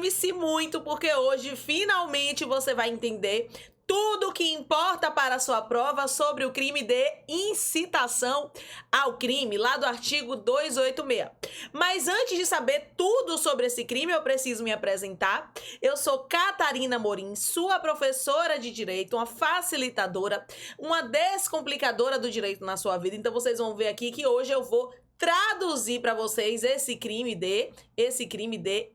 aproxime-se muito, porque hoje finalmente você vai entender tudo o que importa para a sua prova sobre o crime de incitação ao crime, lá do artigo 286. Mas antes de saber tudo sobre esse crime, eu preciso me apresentar. Eu sou Catarina Morim, sua professora de Direito, uma facilitadora, uma descomplicadora do direito na sua vida. Então vocês vão ver aqui que hoje eu vou traduzir para vocês esse crime de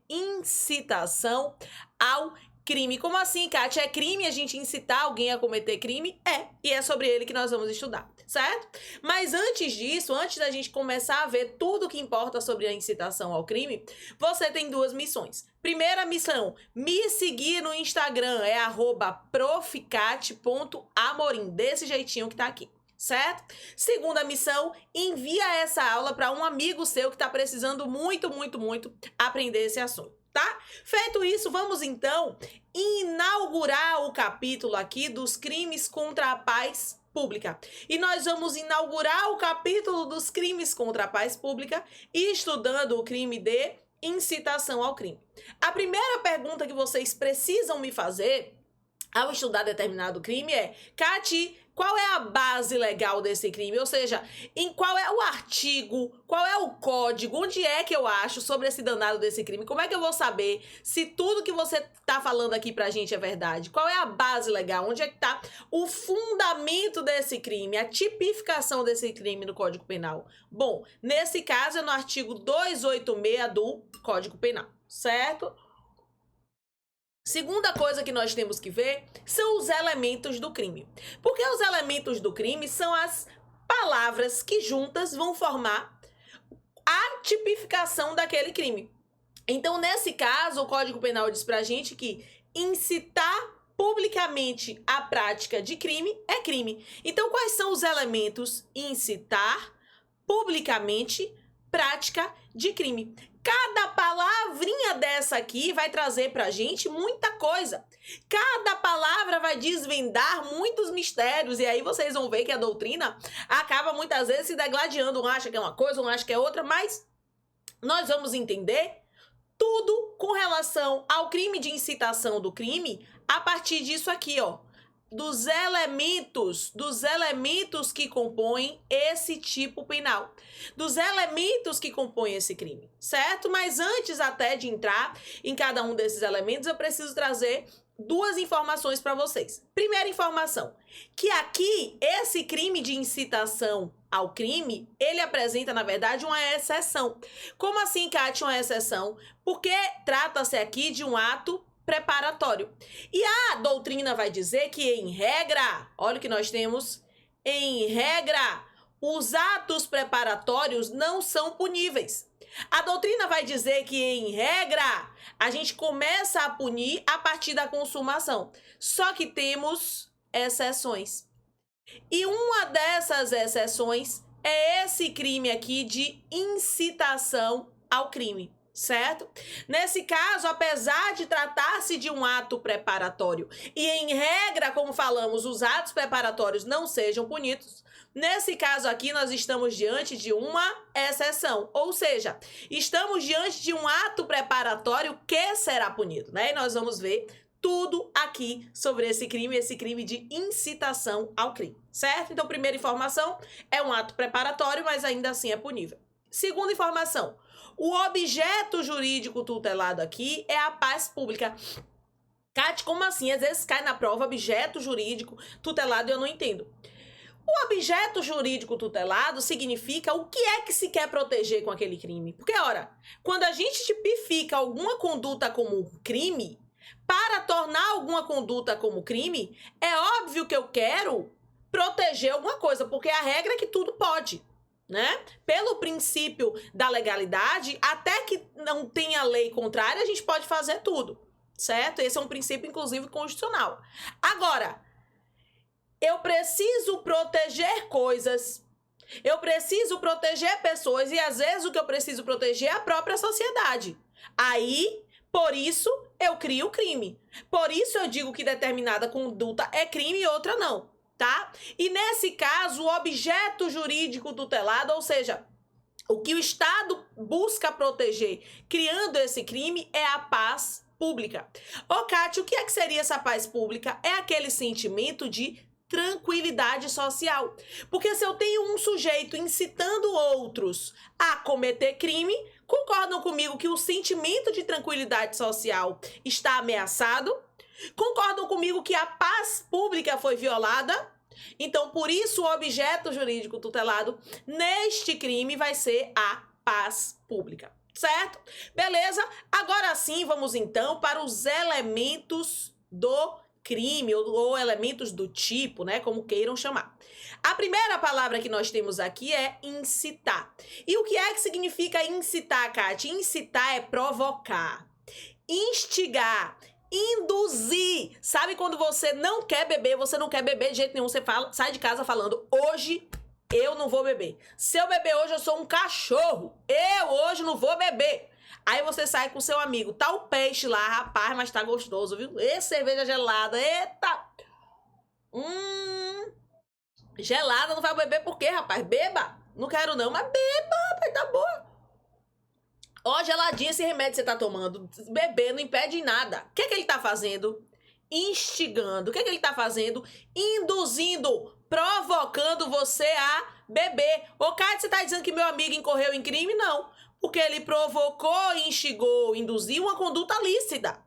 incitação ao crime. Como assim, Kátia? É crime a gente incitar alguém a cometer crime? E é sobre ele que nós vamos estudar, certo? Mas antes disso, antes da gente começar a ver tudo o que importa sobre a incitação ao crime, você tem duas missões. Primeira missão, me seguir no Instagram, é @profcate.amorim, desse jeitinho que tá aqui. Certo? Segunda missão, envia essa aula para um amigo seu que está precisando muito aprender esse assunto, tá? Feito isso, vamos então inaugurar o capítulo aqui dos crimes contra a paz pública. E nós vamos inaugurar o capítulo dos crimes contra a paz pública estudando o crime de incitação ao crime. A primeira pergunta que vocês precisam me fazer ao estudar determinado crime é: Cati, qual é a base legal desse crime? Ou seja, em qual é o artigo, qual é o código, onde é que eu acho sobre esse danado desse crime? Como é que eu vou saber se tudo que você tá falando aqui pra gente é verdade? Qual é a base legal? Onde é que tá o fundamento desse crime, a tipificação desse crime no Código Penal? Bom, nesse caso é no artigo 286 do Código Penal, certo? Segunda coisa que nós temos que ver são os elementos do crime. Porque os elementos do crime são as palavras que juntas vão formar a tipificação daquele crime. Então, nesse caso, o Código Penal diz pra gente que incitar publicamente a prática de crime é crime. Então, quais são os elementos? Incitar publicamente prática de crime. Cada palavrinha dessa aqui vai trazer pra gente muita coisa. Cada palavra vai desvendar muitos mistérios. E aí vocês vão ver que a doutrina acaba muitas vezes se degladiando. Um acha que é uma coisa, um acha que é outra. Mas nós vamos entender tudo com relação ao crime de incitação do crime a partir disso aqui, ó. Dos elementos que compõem esse tipo penal, dos elementos que compõem esse crime, certo? Mas antes até de entrar em cada um desses elementos, eu preciso trazer duas informações para vocês. Primeira informação, que aqui esse crime de incitação ao crime, ele apresenta, na verdade, uma exceção. Como assim, Kátia, uma exceção? Porque trata-se aqui de um ato preparatório. E a doutrina vai dizer que, em regra, olha o que nós temos, em regra, os atos preparatórios não são puníveis. A doutrina vai dizer que, em regra, a gente começa a punir a partir da consumação. Só que temos exceções. E uma dessas exceções é esse crime aqui de incitação ao crime. Certo? Nesse caso, apesar de tratar-se de um ato preparatório e, em regra, como falamos, os atos preparatórios não sejam punidos, nesse caso aqui nós estamos diante de uma exceção, ou seja, estamos diante de um ato preparatório que será punido, né? E nós vamos ver tudo aqui sobre esse crime de incitação ao crime, certo? Então, primeira informação, é um ato preparatório, mas ainda assim é punível. Segunda informação, o objeto jurídico tutelado aqui é a paz pública. Kátia, como assim? Às vezes cai na prova objeto jurídico tutelado e eu não entendo. O objeto jurídico tutelado significa o que é que se quer proteger com aquele crime. Porque, ora, quando a gente tipifica alguma conduta como crime, para tornar alguma conduta como crime, é óbvio que eu quero proteger alguma coisa, porque a regra é que tudo pode. Né? Pelo princípio da legalidade, até que não tenha lei contrária, a gente pode fazer tudo, certo? Esse é um princípio, inclusive, constitucional. Agora, eu preciso proteger coisas, eu preciso proteger pessoas e, às vezes, o que eu preciso proteger é a própria sociedade. Aí, por isso, eu crio crime. Por isso, eu digo que determinada conduta é crime e outra não. Tá? E nesse caso, o objeto jurídico tutelado, ou seja, o que o Estado busca proteger criando esse crime é a paz pública. Ô, Kátia, o que é que seria essa paz pública? É aquele sentimento de tranquilidade social. Porque se eu tenho um sujeito incitando outros a cometer crime, concordam comigo que o sentimento de tranquilidade social está ameaçado? Concordam comigo que a paz pública foi violada? Então, por isso, o objeto jurídico tutelado neste crime vai ser a paz pública, certo? Beleza? Agora sim, vamos então para os elementos do crime ou elementos do tipo, né? Como queiram chamar. A primeira palavra que nós temos aqui é incitar. E o que é que significa incitar, Kátia? Incitar é provocar, instigar, induzir. Sabe quando você não quer beber de jeito nenhum, você sai de casa falando, hoje eu não vou beber. Se eu beber hoje, eu sou um cachorro. Eu hoje não vou beber. Aí você sai com seu amigo, tá o peixe lá, rapaz, mas tá gostoso, viu? E cerveja gelada, eita! Gelada, não vai beber por quê, rapaz? Beba! Não quero não, mas beba, rapaz, tá boa. Ó, geladinha esse remédio que você tá tomando. Beber não impede em nada. O que é que ele tá fazendo? Instigando. O que é que ele tá fazendo? Induzindo, provocando você a beber. Ô, Cátia, você tá dizendo que meu amigo incorreu em crime? Não. Porque ele provocou, instigou, induziu uma conduta lícita.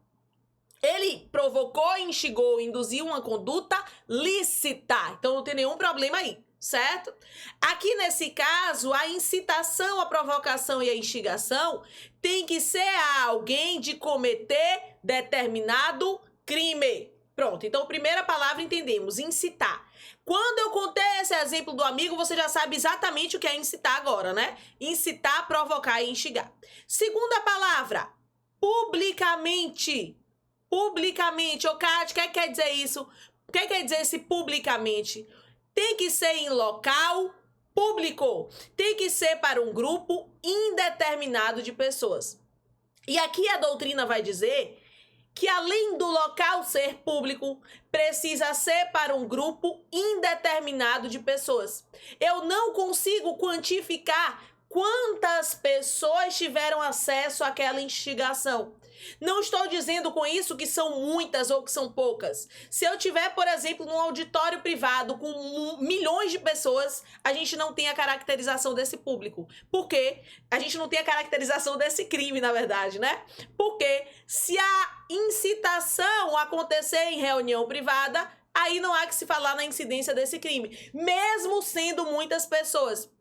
Ele provocou, instigou, induziu uma conduta lícita. Então não tem nenhum problema aí, certo? Aqui nesse caso, a incitação, a provocação e a instigação tem que ser a alguém de cometer determinado crime. Pronto, então primeira palavra entendemos, incitar. Quando eu contei esse exemplo do amigo, você já sabe exatamente o que é incitar agora, né? Incitar, provocar e instigar. Segunda palavra, publicamente. Publicamente. Ô, Kátia, o que quer dizer isso? O que quer dizer esse publicamente? Tem que ser em local público. Tem que ser para um grupo indeterminado de pessoas. E aqui a doutrina vai dizer que além do local ser público, precisa ser para um grupo indeterminado de pessoas. Eu não consigo quantificar quantas pessoas tiveram acesso àquela instigação. Não estou dizendo com isso que são muitas ou que são poucas. Se eu tiver, por exemplo, num auditório privado com milhões de pessoas, a gente não tem a caracterização desse público. Por quê? A gente não tem a caracterização desse crime, na verdade, né? Porque se a incitação acontecer em reunião privada, aí não há que se falar na incidência desse crime, mesmo sendo muitas pessoas.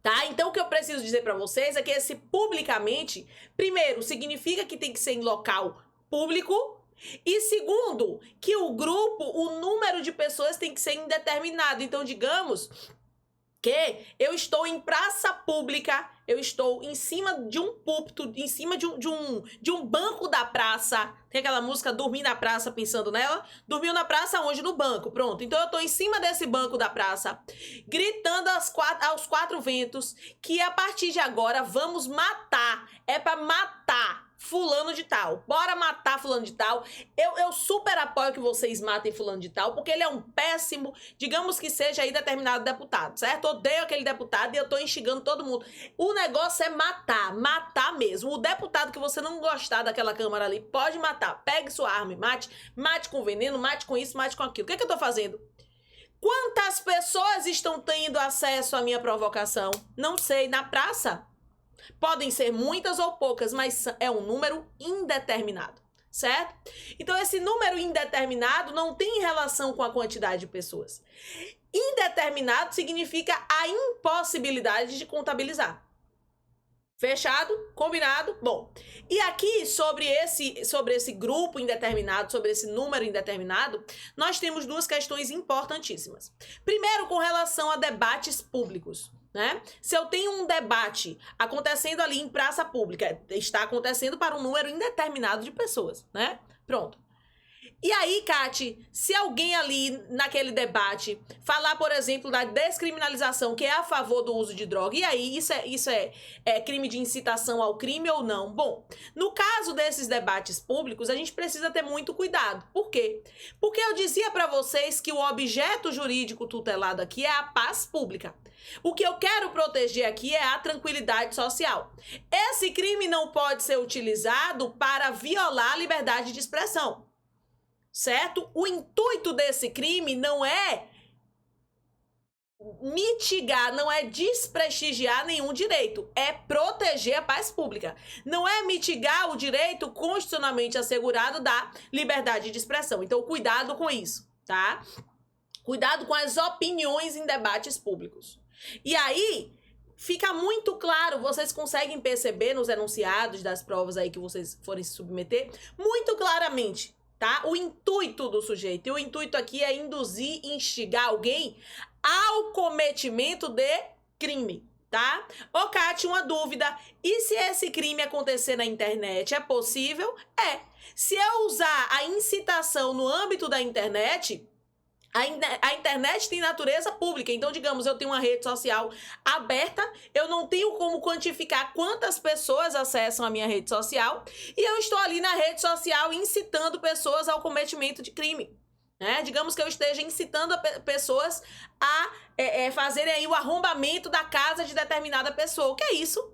Tá? Então, o que eu preciso dizer para vocês é que esse publicamente, primeiro, significa que tem que ser em local público, e segundo, que o grupo, o número de pessoas tem que ser indeterminado. Então, digamos que eu estou em praça pública, eu estou em cima de um púlpito, em cima de um banco da praça. Tem aquela música Dormir na Praça, pensando nela? Dormiu na praça onde? No banco, pronto. Então eu estou em cima desse banco da praça, gritando aos quatro ventos que a partir de agora vamos matar. É para matar fulano de tal. Bora matar fulano de tal. Eu super apoio que vocês matem fulano de tal, porque ele é um péssimo, digamos que seja aí determinado deputado, certo? Odeio aquele deputado e eu tô instigando todo mundo. O negócio é matar, matar mesmo. O deputado que você não gostar daquela Câmara ali, pode matar. Pegue sua arma e mate, mate com veneno, mate com isso, mate com aquilo. O que é que eu tô fazendo? Quantas pessoas estão tendo acesso à minha provocação? Não sei, na praça? Podem ser muitas ou poucas, mas é um número indeterminado, certo? Então, esse número indeterminado não tem relação com a quantidade de pessoas. Indeterminado significa a impossibilidade de contabilizar. Fechado? Combinado? Bom, e aqui sobre esse grupo indeterminado, sobre esse número indeterminado, nós temos duas questões importantíssimas. Primeiro, com relação a debates públicos. Né? Se eu tenho um debate acontecendo ali em praça pública, está acontecendo para um número indeterminado de pessoas, né? Pronto. E aí, Cati, se alguém ali naquele debate falar, por exemplo, da descriminalização, que é a favor do uso de droga, e aí isso é crime de incitação ao crime ou não? Bom, no caso desses debates públicos, a gente precisa ter muito cuidado. Por quê? Porque eu dizia para vocês que o objeto jurídico tutelado aqui é a paz pública. O que eu quero proteger aqui é a tranquilidade social. Esse crime não pode ser utilizado para violar a liberdade de expressão. Certo? O intuito desse crime não é mitigar, não é desprestigiar nenhum direito, é proteger a paz pública. Não é mitigar o direito constitucionalmente assegurado da liberdade de expressão. Então, cuidado com isso, tá? Cuidado com as opiniões em debates públicos. E aí, fica muito claro, vocês conseguem perceber nos enunciados das provas aí que vocês forem se submeter, muito claramente, tá? O intuito do sujeito. E o intuito aqui é induzir, instigar alguém ao cometimento de crime, tá? Ô, Cátia, uma dúvida. E se esse crime acontecer na internet, é possível? É. Se eu usar a incitação no âmbito da internet... A internet tem natureza pública, então, digamos, eu tenho uma rede social aberta, eu não tenho como quantificar quantas pessoas acessam a minha rede social, e eu estou ali na rede social incitando pessoas ao cometimento de crime, né? Digamos que eu esteja incitando pessoas a fazerem aí o arrombamento da casa de determinada pessoa. O que é isso?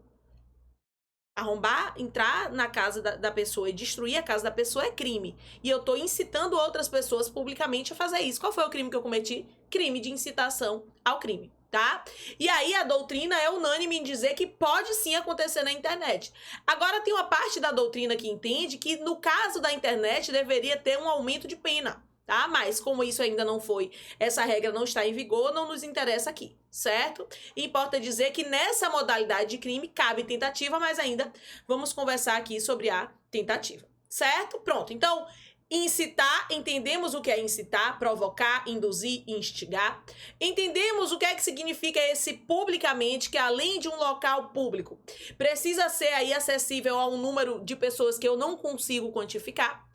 Arrombar, entrar na casa da pessoa e destruir a casa da pessoa é crime. E eu tô incitando outras pessoas publicamente a fazer isso. Qual foi o crime que eu cometi? Crime de incitação ao crime, tá? E aí a doutrina é unânime em dizer que pode sim acontecer na internet. Agora tem uma parte da doutrina que entende que no caso da internet deveria ter um aumento de pena, tá? Mas como isso ainda não foi, essa regra não está em vigor, não nos interessa aqui, certo? Importa dizer que nessa modalidade de crime cabe tentativa, mas ainda vamos conversar aqui sobre a tentativa, certo? Pronto, então, incitar, entendemos o que é incitar, provocar, induzir, instigar. Entendemos o que é que significa esse publicamente, que além de um local público, precisa ser aí acessível a um número de pessoas que eu não consigo quantificar.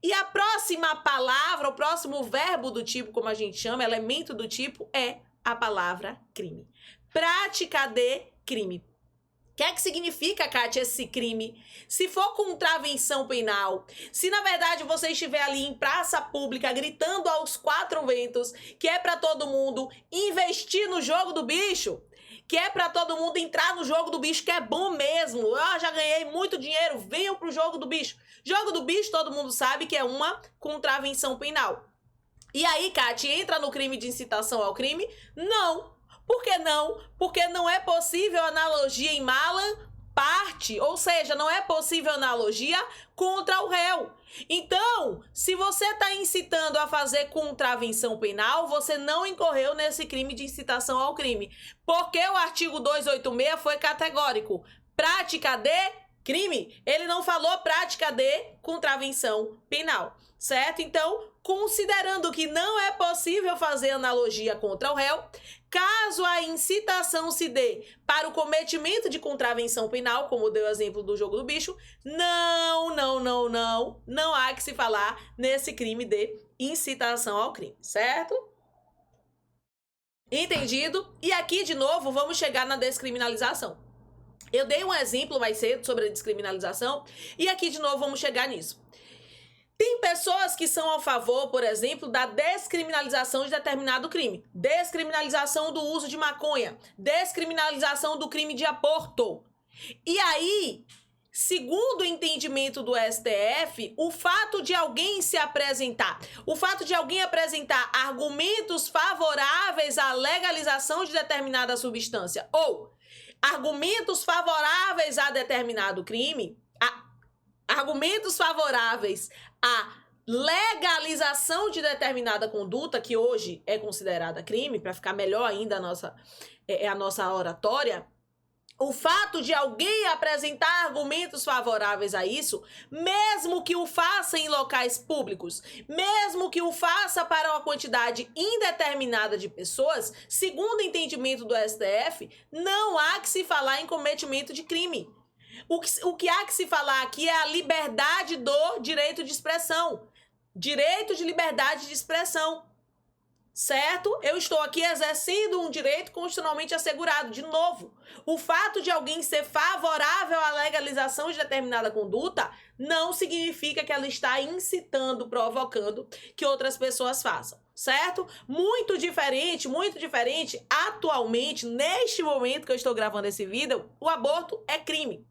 E a próxima palavra, o próximo verbo do tipo, como a gente chama, elemento do tipo, é a palavra crime. Prática de crime. O que é que significa, Kátia, esse crime? Se for contravenção penal, se na verdade você estiver ali em praça pública gritando aos quatro ventos que é para todo mundo investir no jogo do bicho, que é para todo mundo entrar no jogo do bicho, que é bom mesmo. Já ganhei muito dinheiro, venham pro jogo do bicho. Jogo do bicho, todo mundo sabe que é uma contravenção penal. E aí, Kátia, entra no crime de incitação ao crime? Não. Por que não? Porque não é possível analogia em mala parte, ou seja, não é possível analogia contra o réu. Então, se você está incitando a fazer contravenção penal, você não incorreu nesse crime de incitação ao crime. Porque o artigo 286 foi categórico. Prática de crime. Ele não falou prática de contravenção penal, certo? Então, considerando que não é possível fazer analogia contra o réu, caso a incitação se dê para o cometimento de contravenção penal, como deu o exemplo do jogo do bicho, não há que se falar nesse crime de incitação ao crime, certo? Entendido? E aqui, de novo, vamos chegar na descriminalização. Eu dei um exemplo mais cedo sobre a descriminalização e aqui, de novo, vamos chegar nisso. Tem pessoas que são a favor, por exemplo, da descriminalização de determinado crime. Descriminalização do uso de maconha. Descriminalização do crime de aborto. E aí, segundo o entendimento do STF, o fato de alguém se apresentar, o fato de alguém apresentar argumentos favoráveis à legalização de determinada substância ou argumentos favoráveis a determinado crime, argumentos favoráveis à legalização de determinada conduta, que hoje é considerada crime, para ficar melhor ainda a nossa oratória, o fato de alguém apresentar argumentos favoráveis a isso, mesmo que o faça em locais públicos, mesmo que o faça para uma quantidade indeterminada de pessoas, segundo o entendimento do STF, não há que se falar em cometimento de crime. O que há que se falar aqui é a liberdade do direito de expressão. Direito de liberdade de expressão. Certo? Eu estou aqui exercendo um direito constitucionalmente assegurado. De novo, o fato de alguém ser favorável à legalização de determinada conduta não significa que ela está incitando, provocando que outras pessoas façam. Certo? Muito diferente, atualmente, neste momento que eu estou gravando esse vídeo, o aborto é crime.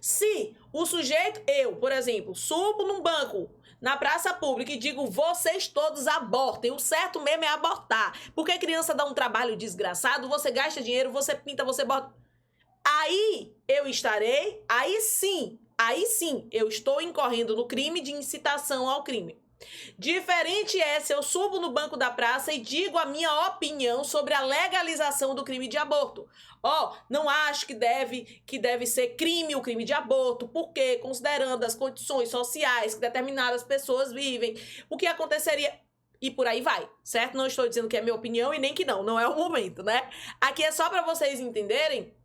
Se o sujeito, eu, por exemplo, subo num banco na praça pública e digo, vocês todos abortem, o certo mesmo é abortar, porque a criança dá um trabalho desgraçado, você gasta dinheiro, você pinta, você bota... Aí sim, eu estou incorrendo no crime de incitação ao crime. Diferente é se eu subo no banco da praça e digo a minha opinião sobre a legalização do crime de aborto. Não acho que deve ser crime o crime de aborto, porque considerando as condições sociais que determinadas pessoas vivem, o que aconteceria... E por aí vai, certo? Não estou dizendo que é minha opinião e nem que não é o momento, né? Aqui é só para vocês entenderem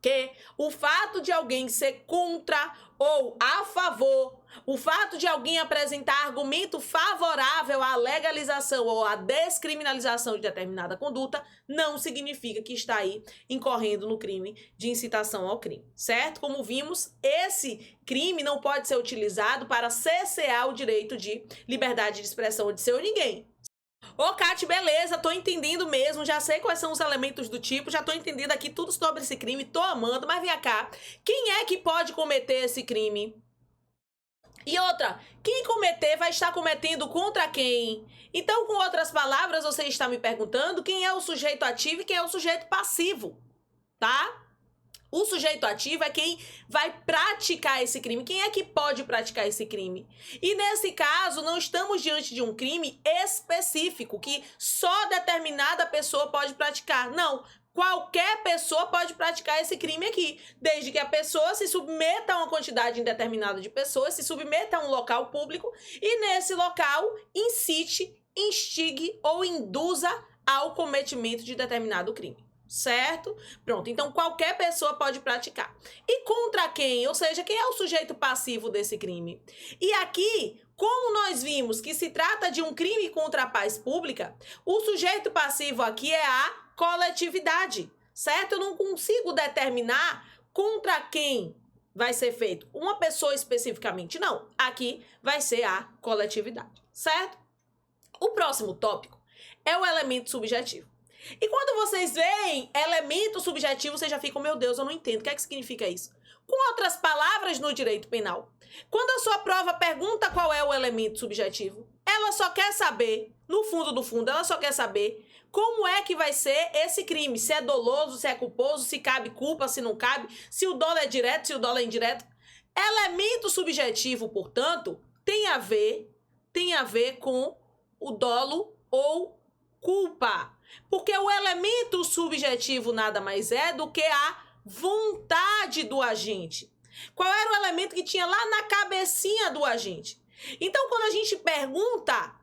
que o fato de alguém ser contra ou a favor, o fato de alguém apresentar argumento favorável à legalização ou à descriminalização de determinada conduta, não significa que está aí incorrendo no crime de incitação ao crime, certo? Como vimos, esse crime não pode ser utilizado para cercear o direito de liberdade de expressão de seu ninguém. Kate, beleza, tô entendendo mesmo, já sei quais são os elementos do tipo, já tô entendendo aqui tudo sobre esse crime, tô amando, mas vem cá, quem é que pode cometer esse crime? E outra, quem cometer vai estar cometendo contra quem? Então, com outras palavras, você está me perguntando quem é o sujeito ativo e quem é o sujeito passivo, tá? O sujeito ativo é quem vai praticar esse crime. Quem é que pode praticar esse crime? E nesse caso, não estamos diante de um crime específico, que só determinada pessoa pode praticar. Não, qualquer pessoa pode praticar esse crime aqui, desde que a pessoa se submeta a uma quantidade indeterminada de pessoas, se submeta a um local público e nesse local incite, instigue ou induza ao cometimento de determinado crime. Certo? Pronto, então qualquer pessoa pode praticar. E contra quem? Ou seja, quem é o sujeito passivo desse crime? E aqui, como nós vimos que se trata de um crime contra a paz pública, o sujeito passivo aqui é a coletividade, certo? Eu não consigo determinar contra quem vai ser feito uma pessoa especificamente, não. Aqui vai ser a coletividade, certo? O próximo tópico é o elemento subjetivo. E quando vocês veem elemento subjetivo, vocês já ficam, meu Deus, eu não entendo, o que é que significa isso? Com outras palavras no direito penal, quando a sua prova pergunta qual é o elemento subjetivo, ela só quer saber, no fundo do fundo, ela só quer saber como é que vai ser esse crime, se é doloso, se é culposo, se cabe culpa, se não cabe, se o dolo é direto, se o dolo é indireto. Elemento subjetivo, portanto, tem a ver com o dolo ou culpa. Porque o elemento subjetivo nada mais é do que a vontade do agente. Qual era o elemento que tinha lá na cabecinha do agente? Então, quando a gente pergunta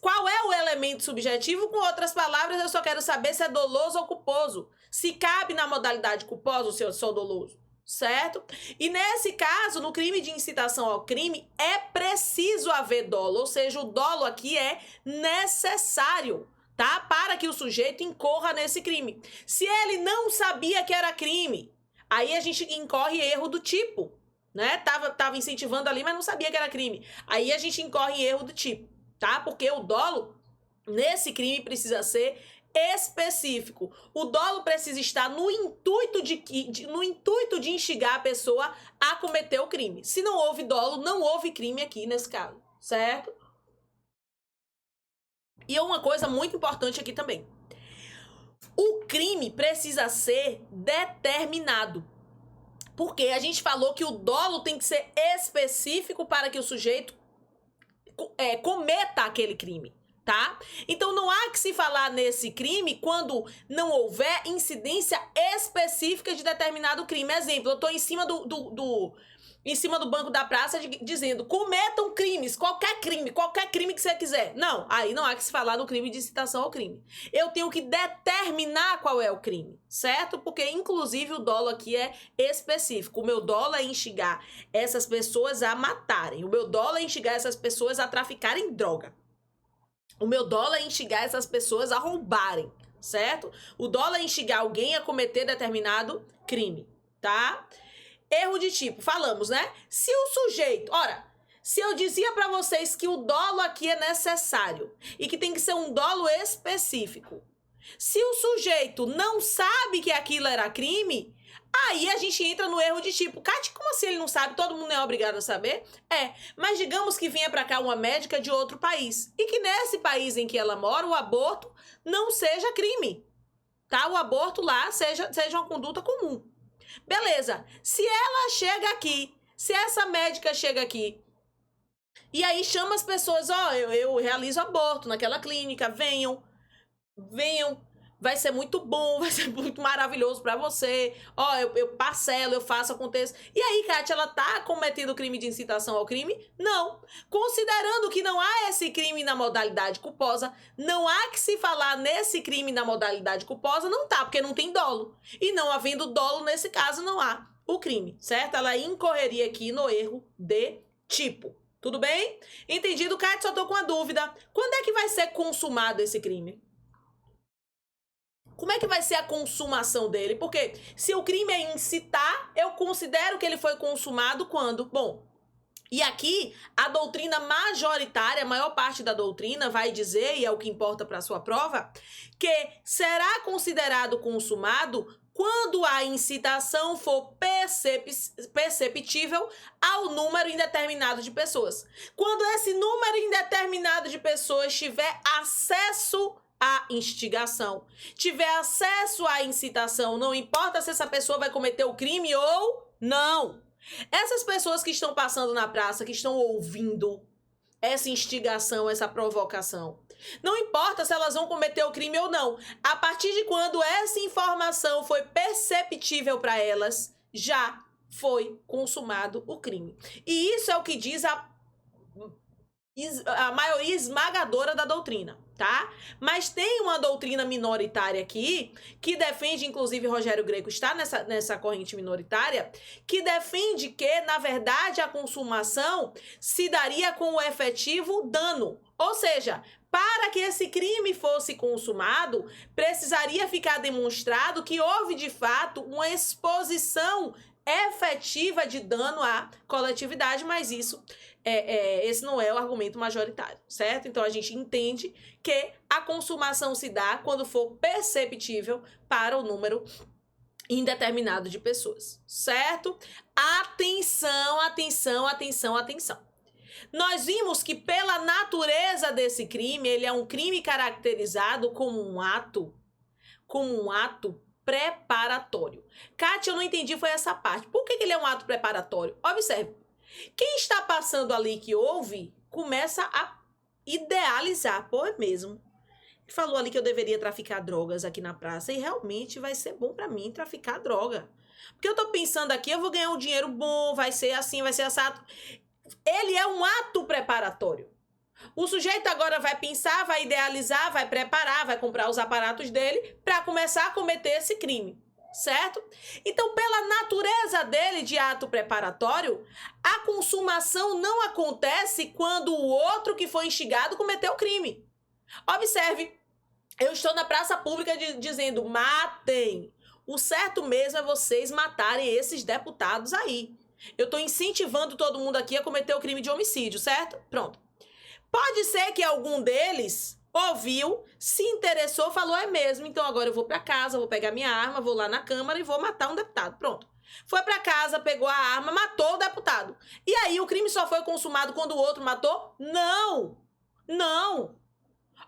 qual é o elemento subjetivo, com outras palavras, eu só quero saber se é doloso ou culposo. Se cabe na modalidade culposa ou se eu sou doloso. Certo? E nesse caso, no crime de incitação ao crime, é preciso haver dolo. Ou seja, o dolo aqui é necessário, tá? Para que o sujeito incorra nesse crime. Se ele não sabia que era crime, aí a gente incorre erro do tipo, né? Tava incentivando ali, mas não sabia que era crime. Aí a gente incorre em erro do tipo, tá? Porque o dolo nesse crime precisa ser específico. O dolo precisa estar no intuito de instigar a pessoa a cometer o crime. Se não houve dolo, não houve crime aqui nesse caso, certo? E uma coisa muito importante aqui também. O crime precisa ser determinado. Porque a gente falou que o dolo tem que ser específico para que o sujeito cometa aquele crime, tá? Então não há que se falar nesse crime quando não houver incidência específica de determinado crime. Exemplo, eu tô em cima em cima do banco da praça dizendo: cometam crimes, qualquer crime que você quiser. Não, aí não há que se falar do crime de incitação ao crime. Eu tenho que determinar qual é o crime, certo? Porque, inclusive, o dolo aqui é específico. O meu dolo é instigar essas pessoas a matarem. O meu dolo é instigar essas pessoas a traficarem droga. O meu dolo é instigar essas pessoas a roubarem, certo? O dolo é instigar alguém a cometer determinado crime, tá? Erro de tipo, falamos, né? Se o sujeito... Ora, se eu dizia pra vocês que o dolo aqui é necessário e que tem que ser um dolo específico, se o sujeito não sabe que aquilo era crime, aí a gente entra no erro de tipo, Cátia, como assim ele não sabe? Todo mundo é obrigado a saber? É, mas digamos que venha pra cá uma médica de outro país e que nesse país em que ela mora, o aborto não seja crime, tá? O aborto lá seja uma conduta comum. Beleza, se ela chega aqui, se essa médica chega aqui, e aí chama as pessoas, ó, eu realizo aborto naquela clínica, venham, vai ser muito bom, vai ser muito maravilhoso pra você, ó, eu parcelo, eu faço, aconteça. E aí, Kátia, ela tá cometendo crime de incitação ao crime? Não. Considerando que não há esse crime na modalidade culposa, não há que se falar nesse crime na modalidade culposa, não tá, porque não tem dolo. E não havendo dolo, nesse caso, não há o crime, certo? Ela incorreria aqui no erro de tipo. Tudo bem? Entendido, Kátia? Só tô com uma dúvida. Quando é que vai ser consumado esse crime? Como é que vai ser a consumação dele? Porque se o crime é incitar, eu considero que ele foi consumado quando? Bom, e aqui a doutrina majoritária, a maior parte da doutrina vai dizer, e é o que importa para a sua prova, que será considerado consumado quando a incitação for perceptível ao número indeterminado de pessoas. Quando esse número indeterminado de pessoas tiver acesso à instigação, tiver acesso à incitação, não importa se essa pessoa vai cometer o crime ou não. Essas pessoas que estão passando na praça, que estão ouvindo essa instigação, essa provocação, não importa se elas vão cometer o crime ou não. A partir de quando essa informação foi perceptível para elas, já foi consumado o crime. E isso é o que diz a maioria esmagadora da doutrina, tá? Mas tem uma doutrina minoritária aqui, que defende, inclusive Rogério Greco está nessa corrente minoritária, que defende que, na verdade, a consumação se daria com o efetivo dano. Ou seja, para que esse crime fosse consumado, precisaria ficar demonstrado que houve, de fato, uma exposição efetiva de dano à coletividade, mas isso esse não é o argumento majoritário, certo? Então a gente entende que a consumação se dá quando for perceptível para o número indeterminado de pessoas, certo? Atenção, atenção, atenção, atenção. Nós vimos que pela natureza desse crime, ele é um crime caracterizado como um ato preparatório. Kátia, eu não entendi, foi essa parte. Por que ele é um ato preparatório? Observe. Quem está passando ali que ouve, começa a idealizar. Pô, é mesmo. Ele falou ali que eu deveria traficar drogas aqui na praça e realmente vai ser bom pra mim traficar droga. Porque eu tô pensando aqui, eu vou ganhar um dinheiro bom, vai ser assim, vai ser assado. Ele é um ato preparatório. O sujeito agora vai pensar, vai idealizar, vai preparar, vai comprar os aparatos dele para começar a cometer esse crime, certo? Então, pela natureza dele de ato preparatório, a consumação não acontece quando o outro que foi instigado cometeu o crime. Observe, eu estou na praça pública dizendo, matem. O certo mesmo é vocês matarem esses deputados aí. Eu estou incentivando todo mundo aqui a cometer o crime de homicídio, certo? Pronto. Pode ser que algum deles ouviu, se interessou, falou, é mesmo, então agora eu vou para casa, vou pegar minha arma, vou lá na Câmara e vou matar um deputado. Pronto. Foi para casa, pegou a arma, matou o deputado. E aí o crime só foi consumado quando o outro matou? Não! Não!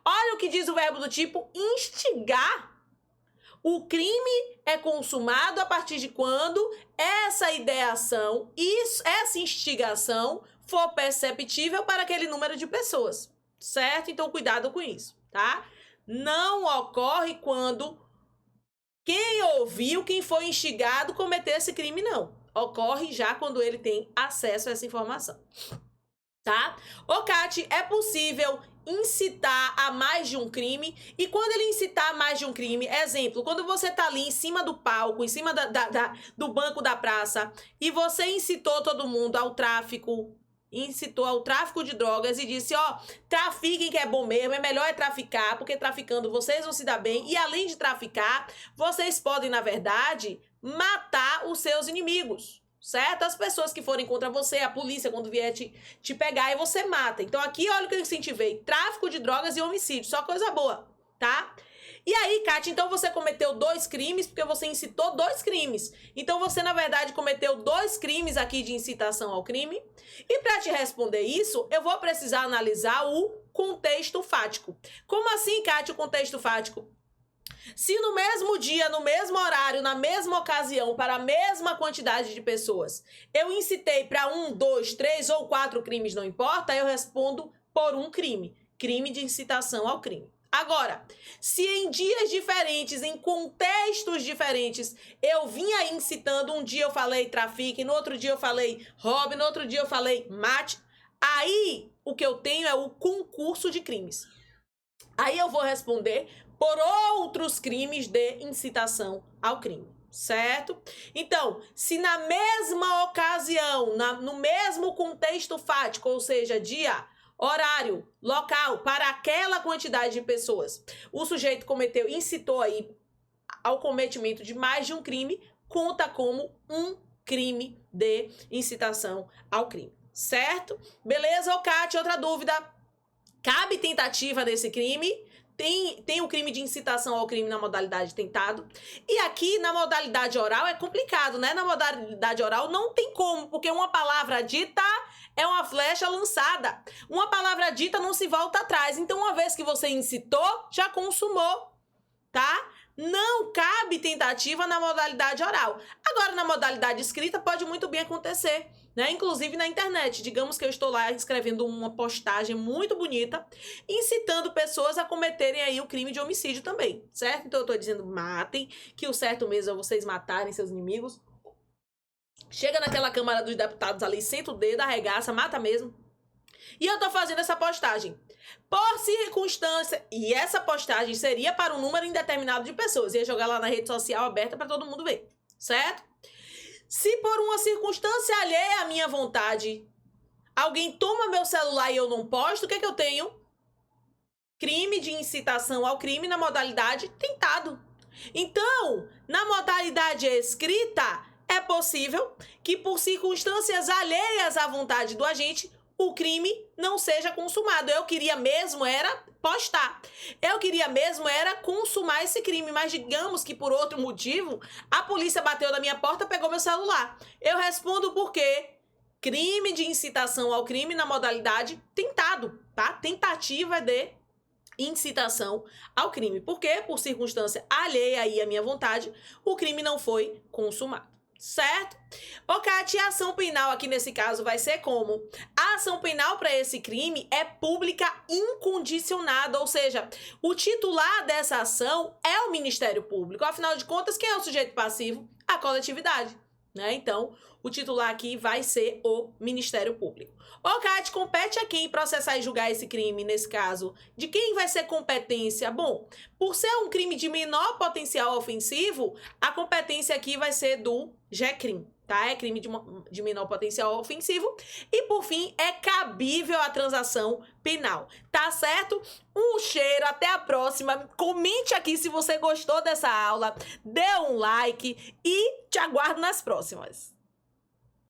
Olha o que diz o verbo do tipo instigar. O crime é consumado a partir de quando essa ideação, essa instigação for perceptível para aquele número de pessoas, certo? Então, cuidado com isso, tá? Não ocorre quando quem ouviu, quem foi instigado, cometer esse crime, não. ocorre já quando ele tem acesso a essa informação. Tá? Ô, Kati, é possível incitar a mais de um crime? E quando ele incitar a mais de um crime, exemplo, quando você tá ali em cima do palco, em cima do banco da praça, e você incitou todo mundo ao tráfico, incitou ao tráfico de drogas e disse, ó, trafiquem que é bom mesmo, é melhor traficar, porque traficando vocês vão se dar bem, e além de traficar, vocês podem, na verdade, matar os seus inimigos, certo? As pessoas que forem contra você, a polícia quando vier te pegar e você mata. Então aqui, olha o que eu incentivei, tráfico de drogas e homicídio, só coisa boa, tá? E aí, Kátia, então você cometeu 2 crimes porque você incitou 2 crimes. Então você, na verdade, cometeu 2 crimes aqui de incitação ao crime. E para te responder isso, eu vou precisar analisar o contexto fático. Como assim, Kátia, o contexto fático? Se no mesmo dia, no mesmo horário, na mesma ocasião, para a mesma quantidade de pessoas, eu incitei para 1, 2, 3 ou 4 crimes, não importa, eu respondo por um crime. Crime de incitação ao crime. Agora, se em dias diferentes, em contextos diferentes, eu vinha incitando, um dia eu falei trafique, no outro dia eu falei roube, no outro dia eu falei mate, aí o que eu tenho é o concurso de crimes. Aí eu vou responder por outros crimes de incitação ao crime, certo? Então, se na mesma ocasião, no mesmo contexto fático, ou seja, dia, horário, local, para aquela quantidade de pessoas, o sujeito incitou aí ao cometimento de mais de um crime, conta como um crime de incitação ao crime, certo? Beleza, ô Kátia, outra dúvida? Cabe tentativa nesse crime? Tem o crime de incitação ao crime na modalidade tentado. E aqui, na modalidade oral, é complicado, né? Na modalidade oral não tem como, porque uma palavra dita é uma flecha lançada. Uma palavra dita não se volta atrás. Então, uma vez que você incitou, já consumou, tá? Não cabe tentativa na modalidade oral. Agora, na modalidade escrita, pode muito bem acontecer, né? Inclusive na internet. Digamos que eu estou lá escrevendo uma postagem muito bonita, incitando pessoas a cometerem aí o crime de homicídio também, certo? Então eu estou dizendo matem, que o certo mesmo é vocês matarem seus inimigos. Chega naquela Câmara dos Deputados ali, senta o dedo, arregaça, mata mesmo. E eu tô fazendo essa postagem por circunstância, e essa postagem seria para um número indeterminado de pessoas. Ia jogar lá na rede social aberta para todo mundo ver, certo? Se por uma circunstância alheia à minha vontade, alguém toma meu celular e eu não posto, o que é que eu tenho? Crime de incitação ao crime na modalidade tentado. Então, na modalidade escrita, é possível que por circunstâncias alheias à vontade do agente, o crime não seja consumado. Eu queria mesmo era postar. Eu queria mesmo era consumar esse crime, mas digamos que por outro motivo, a polícia bateu na minha porta, pegou meu celular. Eu respondo por quê? Crime de incitação ao crime na modalidade tentado, tá? Tentativa de incitação ao crime. Porque, por circunstância alheia aí à minha vontade, o crime não foi consumado. Certo? Ô, Kátia, a ação penal aqui nesse caso vai ser como? A ação penal para esse crime é pública incondicionada, ou seja, o titular dessa ação é o Ministério Público. Afinal de contas, quem é o sujeito passivo? A coletividade, né? Então, o titular aqui vai ser o Ministério Público. Ô, Kátia, compete a quem processar e julgar esse crime, nesse caso? De quem vai ser competência? Bom, por ser um crime de menor potencial ofensivo, a competência aqui vai ser do GECRIM, tá? É crime de menor potencial ofensivo. E, por fim, é cabível a transação penal, tá certo? Um cheiro, até a próxima. Comente aqui se você gostou dessa aula, dê um like e te aguardo nas próximas.